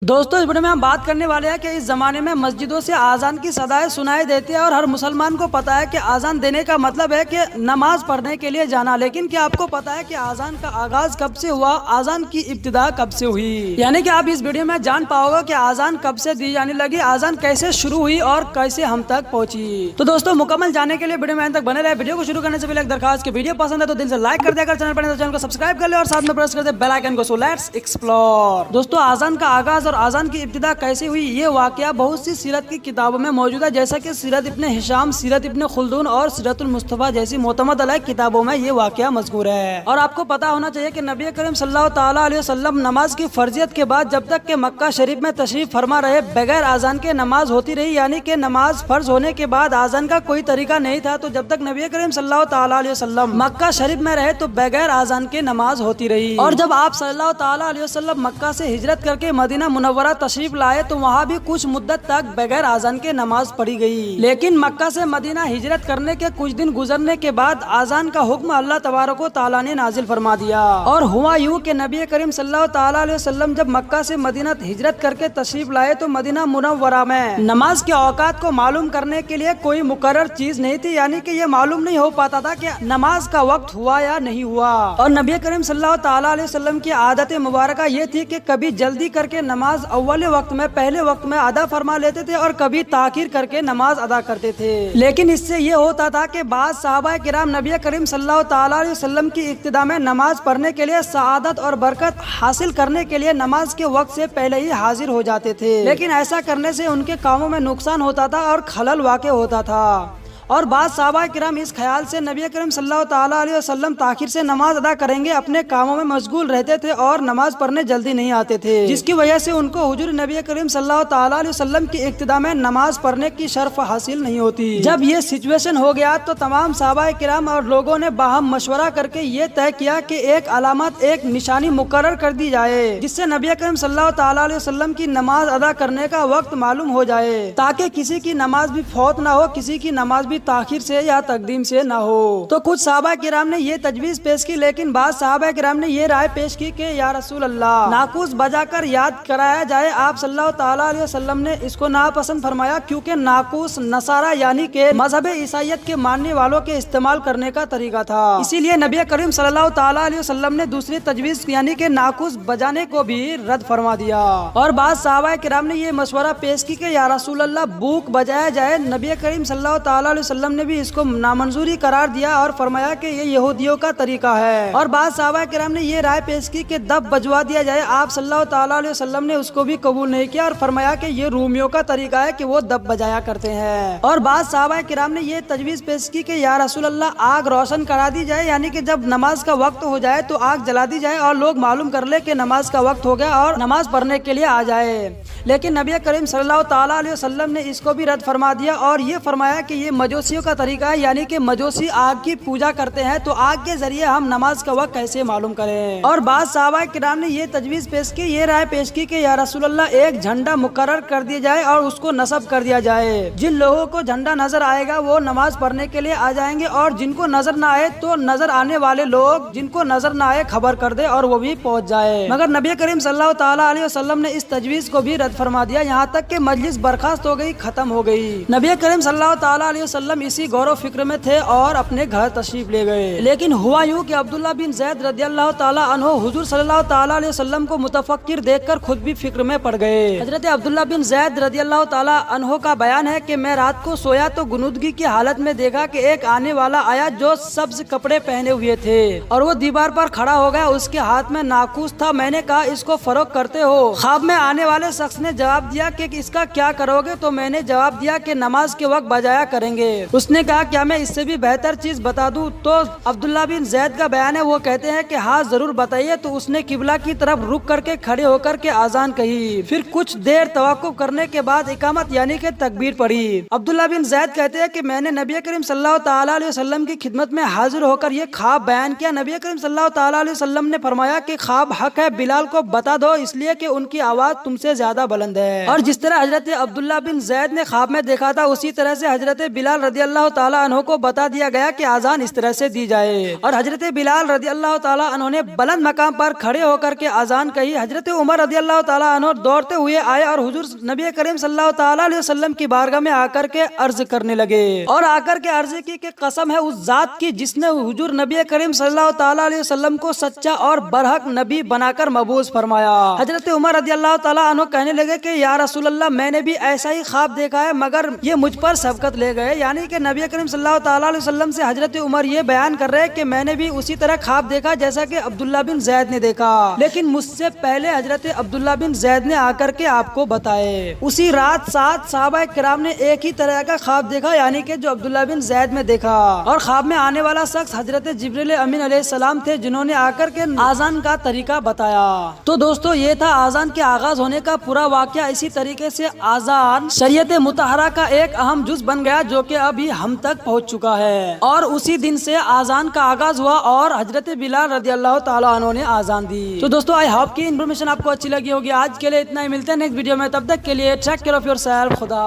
دوستو اس ویڈیو میں ہم بات کرنے والے ہیں کہ اس زمانے میں مسجدوں سے آزان کی صدائیں سنائی دیتی ہے اور ہر مسلمان کو پتا ہے کہ آزان دینے کا مطلب ہے کہ نماز پڑھنے کے لیے جانا، لیکن کیا آپ کو پتا ہے کہ آزان کا آغاز کب سے ہوا، آزان کی ابتدا کب سے ہوئی؟ یعنی کہ آپ اس ویڈیو میں جان پاؤ گے کہ آزان کب سے دی جانے لگی، آزان کیسے شروع ہوئی اور کیسے ہم تک پہنچی۔ تو دوستو مکمل جاننے کے لیے ویڈیو میں تک بنے رہے۔ ویڈیو کو شروع کرنے سے پہلے ایک درخواست کہ ویڈیو پسند ہے تو دل سے لائک کر دیا کر، چینل پر نئے تو چینل کو سبسکرائب کر لے اور ساتھ میں پریس کر دے بیل آئیکن کو۔ So let's explore. دوستو آزان کا آغاز اور آزان کی ابتدا کیسے ہوئی، یہ واقعہ بہت سی سیرت کی کتابوں میں موجود ہے، جیسا کہ سیرت ابن ہشام، سیرت ابن خلدون اور سیرت المصطفیٰ جیسی معتمد علیہ کتابوں میں یہ واقعہ مذکور ہے۔ اور آپ کو پتا ہونا چاہیے کہ نبی کریم صلی اللہ تعالیٰ علیہ وسلم نماز کی فرضیت کے بعد جب تک کہ مکہ شریف میں تشریف فرما رہے بغیر آزان کے نماز ہوتی رہی، یعنی کہ نماز فرض ہونے کے بعد آزان کا کوئی طریقہ نہیں تھا، تو جب تک نبی کریم صلی اللہ تعالیٰ علیہ وسلم مکہ شریف میں رہے تو بغیر آزان کے نماز ہوتی رہی۔ اور جب آپ صلی اللہ تعالیٰ علیہ وسلم مکہ سے ہجرت کر کے مدینہ منورہ تشریف لائے تو وہاں بھی کچھ مدت تک بغیر آزان کے نماز پڑھی گئی، لیکن مکہ سے مدینہ ہجرت کرنے کے کچھ دن گزرنے کے بعد آزان کا حکم اللہ تبارک و تعالیٰ نے نازل فرما دیا۔ اور ہوا یوں کہ نبی کریم صلی اللہ تعالیٰ علیہ وسلم جب مکہ سے مدینہ ہجرت کر کے تشریف لائے تو مدینہ منورہ میں نماز کے اوقات کو معلوم کرنے کے لیے کوئی مقرر چیز نہیں تھی، یعنی کہ یہ معلوم نہیں ہو پاتا تھا کہ نماز کا وقت ہوا یا نہیں ہوا۔ اور نبی کریم صلی اللہ تعالیٰ علیہ وسلم کی عادت مبارکہ یہ تھی کہ کبھی جلدی کر کے نماز اول وقت میں پہلے وقت میں ادا فرما لیتے تھے اور کبھی تاخیر کر کے نماز ادا کرتے تھے، لیکن اس سے یہ ہوتا تھا کہ بعض صحابہ کرام نبی کریم صلی اللہ تعالیٰ علیہ وسلم کی اقتداء میں نماز پڑھنے کے لیے سعادت اور برکت حاصل کرنے کے لیے نماز کے وقت سے پہلے ہی حاضر ہو جاتے تھے، لیکن ایسا کرنے سے ان کے کاموں میں نقصان ہوتا تھا اور خلل واقع ہوتا تھا۔ اور بعض صحابہ کرام اس خیال سے نبی کریم صلی اللہ تعالیٰ علیہ وسلم تاخیر سے نماز ادا کریں گے اپنے کاموں میں مشغول رہتے تھے اور نماز پڑھنے جلدی نہیں آتے تھے، جس کی وجہ سے ان کو حضور نبی کریم صلی اللہ تعالیٰ علیہ وسلم کی اقتداء میں نماز پڑھنے کی شرف حاصل نہیں ہوتی۔ جب یہ سچویشن ہو گیا تو تمام صحابہ کرام اور لوگوں نے باہم مشورہ کر کے یہ طے کیا کہ ایک علامت، ایک نشانی مقرر کر دی جائے جس سے نبی کریم صلی اللہ تعالیٰ علیہ وسلم کی نماز ادا کرنے کا وقت معلوم ہو جائے، تاکہ کسی کی نماز بھی فوت نہ ہو، کسی کی نماز بھی تاخیر سے یا تقدیم سے نہ ہو۔ تو کچھ صحابہ کرام نے یہ تجویز پیش کی، لیکن بعض صحابہ کرام نے یہ رائے پیش کی کہ یا رسول اللہ ناقوس بجا کر یاد کرایا جائے۔ آپ صلی اللہ تعالیٰ علیہ وسلم نے اس کو ناپسند فرمایا، کیونکہ ناقوس نصارہ یعنی کہ مذہب عیسائیت کے ماننے والوں کے استعمال کرنے کا طریقہ تھا، اسی لیے نبی کریم صلی اللہ تعالیٰ علیہ وسلم نے دوسری تجویز یعنی کہ ناقوس بجانے کو بھی رد فرما دیا۔ اور بعض صحابہ کرام نے یہ مشورہ پیش کی کہ یا رسول اللہ بوق بجایا جائے۔ نبی کریم صلی اللہ تعالیٰ علیہ وسلم نے بھی اس کو نامنظوری قرار دیا اور فرمایا کہ یہ یہودیوں کا طریقہ ہے۔ اور بعض صحابہ کرام نے یہ رائے پیش کی کہ دب بجوا دیا جائے۔ آپ صلی اللہ تعالیٰ علیہ وسلم نے اس کو بھی قبول نہیں کیا اور فرمایا کہ یہ رومیوں کا طریقہ ہے کہ وہ دب بجایا کرتے ہیں۔ اور بعض صحابہ کرام نے یہ تجویز پیش کی کہ یا رسول اللہ آگ روشن کرا دی جائے، یعنی کہ جب نماز کا وقت ہو جائے تو آگ جلا دی جائے اور لوگ معلوم کر لے کہ نماز کا وقت ہو گیا اور نماز پڑھنے کے لیے آ جائے، لیکن نبی کریم صلی اللہ تعالیٰ علیہ وسلم نے اس کو بھی رد فرما دیا اور یہ فرمایا کہ یہ مجوسیوں کا طریقہ ہے، یعنی کہ مجوسی آگ کی پوجا کرتے ہیں تو آگ کے ذریعے ہم نماز کا وقت کیسے معلوم کریں۔ اور بعض صحابہ کرام نے یہ تجویز پیش کی، یہ رائے پیش کی کہ یا رسول اللہ ایک جھنڈا مقرر کر دیا جائے اور اس کو نصب کر دیا جائے، جن لوگوں کو جھنڈا نظر آئے گا وہ نماز پڑھنے کے لیے آ جائیں گے اور جن کو نظر نہ آئے تو نظر آنے والے لوگ جن کو نظر نہ آئے خبر کر دے اور وہ بھی پہنچ جائے۔ مگر نبی کریم صلی اللہ تعالیٰ علیہ وسلم نے اس تجویز کو بھی رد فرما دیا، یہاں تک کہ مجلس برخاست ہو گئی، ختم ہو گئی۔ نبی کریم صلی اللہ تعالیٰ علیہ وسلم اسی غور و فکر میں تھے اور اپنے گھر تشریف لے گئے، لیکن ہوا یوں کہ عبداللہ بن زید رضی اللہ تعالیٰ عنہ حضور صلی اللہ تعالیٰ علیہ وسلم کو متفکر دیکھ کر خود بھی فکر میں پڑ گئے۔ حضرت عبداللہ بن زید رضی اللہ تعالیٰ عنہ کا بیان ہے کہ میں رات کو سویا تو غنودگی کی حالت میں دیکھا کہ ایک آنے والا آیا جو سبز کپڑے پہنے ہوئے تھے اور وہ دیوار پر کھڑا ہو گیا، اس کے ہاتھ میں ناقوس تھا۔ میں نے کہا اس کو فروخت کرتے ہو؟ خواب میں آنے والے شخص نے جواب دیا کہ اس کا کیا کرو گے؟ تو میں نے جواب دیا کہ نماز کے وقت بجایا کریں گے۔ اس نے کہا کیا میں اس سے بھی بہتر چیز بتا دوں؟ تو عبداللہ بن زید کا بیان ہے، وہ کہتے ہیں کہ ہاں ضرور بتائیے۔ تو اس نے قبلہ کی طرف رک کر کے کھڑے ہو کر کے آزان کہی، پھر کچھ دیر توقف کرنے کے بعد اقامت یعنی کہ تکبیر پڑھی۔ عبداللہ بن زید کہتے ہیں کہ میں نے نبی کریم صلی اللہ تعالیٰ علیہ وسلم کی خدمت میں حاضر ہو کر یہ خواب بیان کیا۔ نبی کریم صلی اللہ تعالیٰ علیہ وسلم نے فرمایا کہ خواب حق ہے، بلال کو بتا دو، اس لیے کہ ان کی آواز تم سے زیادہ بلند ہے۔ اور جس طرح حضرت عبداللہ بن زید نے خواب میں دیکھا تھا اسی طرح سے حضرت بلال رضی اللہ تعالیٰ عنہ کو بتا دیا گیا کہ آزان اس طرح سے دی جائے، اور حضرت بلال رضی اللہ تعالیٰ عنہ نے بلند مقام پر کھڑے ہو کر کے آزان کہی۔ حضرت عمر رضی اللہ تعالیٰ عنہ دوڑتے ہوئے آئے اور حضور نبی کریم صلی اللہ تعالیٰ علیہ وسلم کی بارگاہ میں آ کر کے عرض کرنے لگے، اور آ کر کے عرض کی کہ قسم ہے اس ذات کی جس نے حضور نبی کریم صلی اللہ تعالیٰ علیہ وسلم کو سچا اور برحق نبی بنا کر مبعوث فرمایا۔ حضرت عمر رضی اللہ تعالیٰ عنہ کہنے لگے کہ یا رسول اللہ میں نے بھی ایسا ہی خواب دیکھا ہے مگر یہ مجھ پر سبقت لے گئے، یعنی کہ نبی کریم صلی اللہ تعالیٰ علیہ وسلم سے حضرت عمر یہ بیان کر رہے کہ میں نے بھی اسی طرح خواب دیکھا جیسا کہ عبداللہ بن زید نے دیکھا، لیکن مجھ سے پہلے حضرت عبداللہ بن زید نے آ کر کے آپ کو بتائے۔ اسی رات 7 صحابہ کرام نے ایک ہی طرح کا خواب دیکھا، یعنی کہ جو عبداللہ بن زید میں دیکھا، اور خواب میں آنے والا شخص حضرت جبریل امین علیہ السلام تھے جنہوں نے آ کر کے آزان کا طریقہ بتایا۔ تو دوستو یہ تھا آزان کے آغاز ہونے کا پورا واقعہ۔ اسی طریقے سے آزان شریعت مطہرہ کا ایک اہم جز بن گیا جو کہ ابھی ہم تک پہنچ چکا ہے، اور اسی دن سے آزان کا آغاز ہوا اور حضرت بلال رضی اللہ تعالیٰ عنہ نے آزان دی۔ تو دوستو آئی ہوپ کی انفارمیشن آپ کو اچھی لگی ہوگی۔ آج کے لیے اتنا ہی، ملتے ہیں نیکسٹ ویڈیو میں، تب تک کے لیے take care of your self. خدا